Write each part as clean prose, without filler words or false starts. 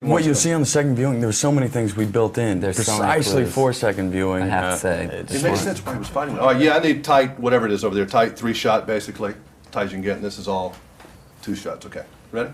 What you see on the second viewing, there were so many things we built in. There's precisely for second viewing. I have to say. It makes sense why he was fighting. Oh, yeah, I need tight, whatever it is over there, tight 3-shot, basically. Tight as you can get, and this is all 2 shots. Okay, ready?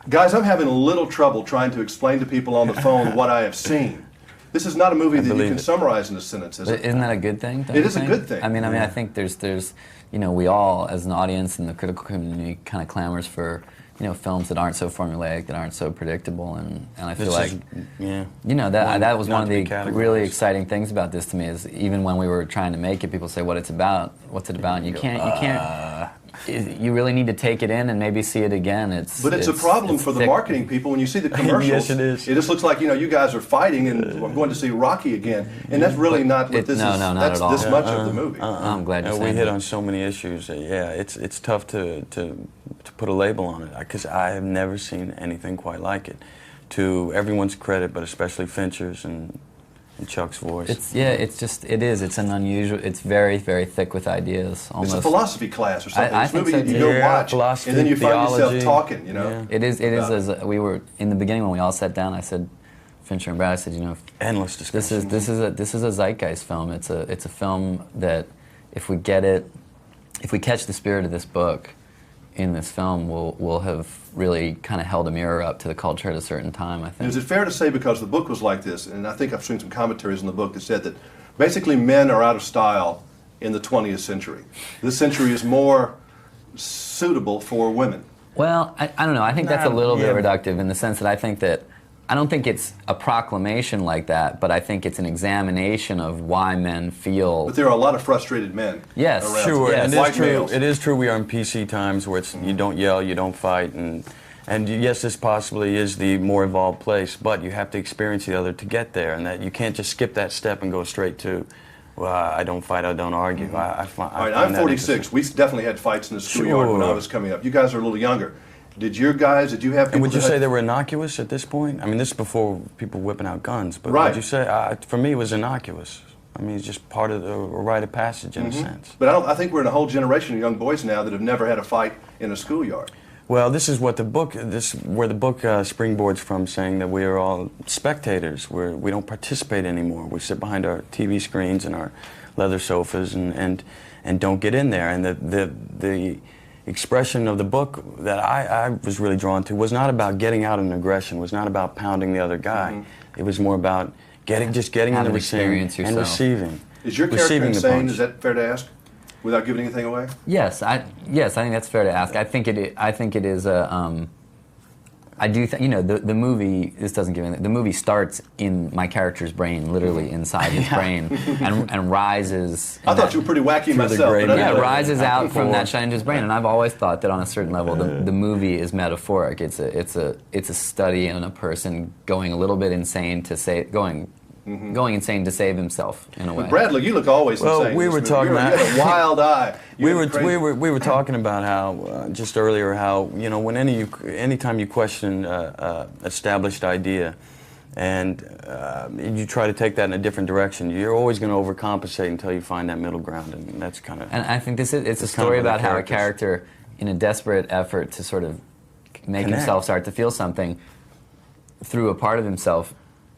Guys, I'm having a little trouble trying to explain to people on the phone what I have seen. This is not a movie that you can summarize in a sentence, is it? Isn't that a good thing? It is a good thing. I mean, I think there's, you know, we all, as an audience and the critical community, kind of clamors for, you know, films that aren't so formulaic, that aren't so predictable, and I feel like, yeah, you know, that was one of the really exciting things about this to me, is even when we were trying to make it, people say what's it about, and you can't. You really need to take it in and maybe see it again. But it's a problem for the marketing people when you see the commercials. Yes, it is. It just looks like, you know, you guys are fighting and I'm going to see Rocky again, and that's really not what this is. No, not that's at all. this much of the movie. I'm glad you said we hit on so many issues. Yeah, it's tough to put a label on it, because I have never seen anything quite like it. To everyone's credit, but especially Fincher's and Chuck's voice. It's an unusual, it's very, very thick with ideas. Almost. It's a philosophy class or something. I think so, you go watch, philosophy, and then you find theology. yourself talking, you know? Yeah. It is, as we were, in the beginning when we all sat down, I said, Fincher and Brad, I said, you know, endless discussion. This is a zeitgeist film. It's a film that, if we get it, if we catch the spirit of this book in this film, we'll have really kind of held a mirror up to the culture at a certain time, I think. Is it fair to say, because the book was like this, and I think I've seen some commentaries in the book that said that basically men are out of style in the 20th century. This century is more suitable for women. Well, I don't know. I think that's a little bit reductive, in the sense that I don't think it's a proclamation like that, but I think it's an examination of why men feel. But there are a lot of frustrated men. Yes, around. Sure. Yes. And it is true. It is true. We are in PC times where you don't yell, you don't fight, and yes, this possibly is the more evolved place, but you have to experience the other to get there, and that you can't just skip that step and go straight to, well, I don't fight, I don't argue. All right, I'm 46. We definitely had fights in the schoolyard when I was coming up. You guys are a little younger. Did you have people? And would you say they were innocuous at this point? I mean, this is before people whipping out guns, but would you say, for me, it was innocuous? I mean, it's just part of the rite of passage in a sense. But I think we're in a whole generation of young boys now that have never had a fight in a schoolyard. Well, this is what where the book springboards from, saying that we are all spectators. We don't participate anymore. We sit behind our TV screens and our leather sofas and don't get in there. And the expression of the book that I was really drawn to was not about getting out in aggression, was not about pounding the other guy. It was more about getting in the machine and receiving. Is your character insane? Is that fair to ask, without giving anything away? Yes, I think that's fair to ask. I think it is a. I do think, you know, the movie, this doesn't give anything, the movie starts in my character's brain, literally inside his brain, and rises. I thought you were pretty wacky myself. But rises out from that shine into his brain, and I've always thought that on a certain level, the movie is metaphoric. It's a study on a person going a little bit insane to going insane to save himself, in a way. But Bradley, you look always insane. Well, we were talking about a wild eye. We were talking about how just earlier how, you know, when anytime you question established idea and you try to take that in a different direction, you're always going to overcompensate until you find that middle ground, and that's kind of. And I think it's a story about how a character, in a desperate effort to sort of make himself start to feel something through a part of himself,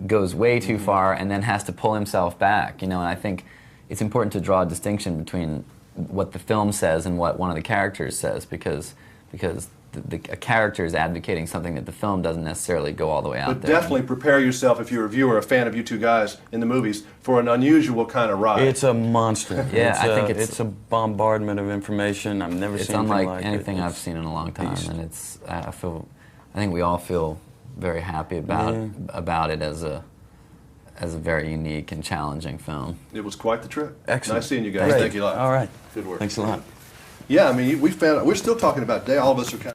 goes way too far and then has to pull himself back, you know. And I think it's important to draw a distinction between what the film says and what one of the characters says, because a character is advocating something that the film doesn't necessarily go all the way out there. But definitely prepare yourself, if you're a viewer, a fan of you two guys in the movies, for an unusual kind of ride. It's a monster. Yeah, I think it's a bombardment of information. I've never seen anything like it. It's unlike anything I've seen in a long time, and I think we all feel very happy about it as a very unique and challenging film. It was quite the trip. Excellent. Nice seeing you guys. Great. Thank you a lot. All right. Good work. Thanks a lot. Yeah, I mean, we're still talking about today. All of us are kind of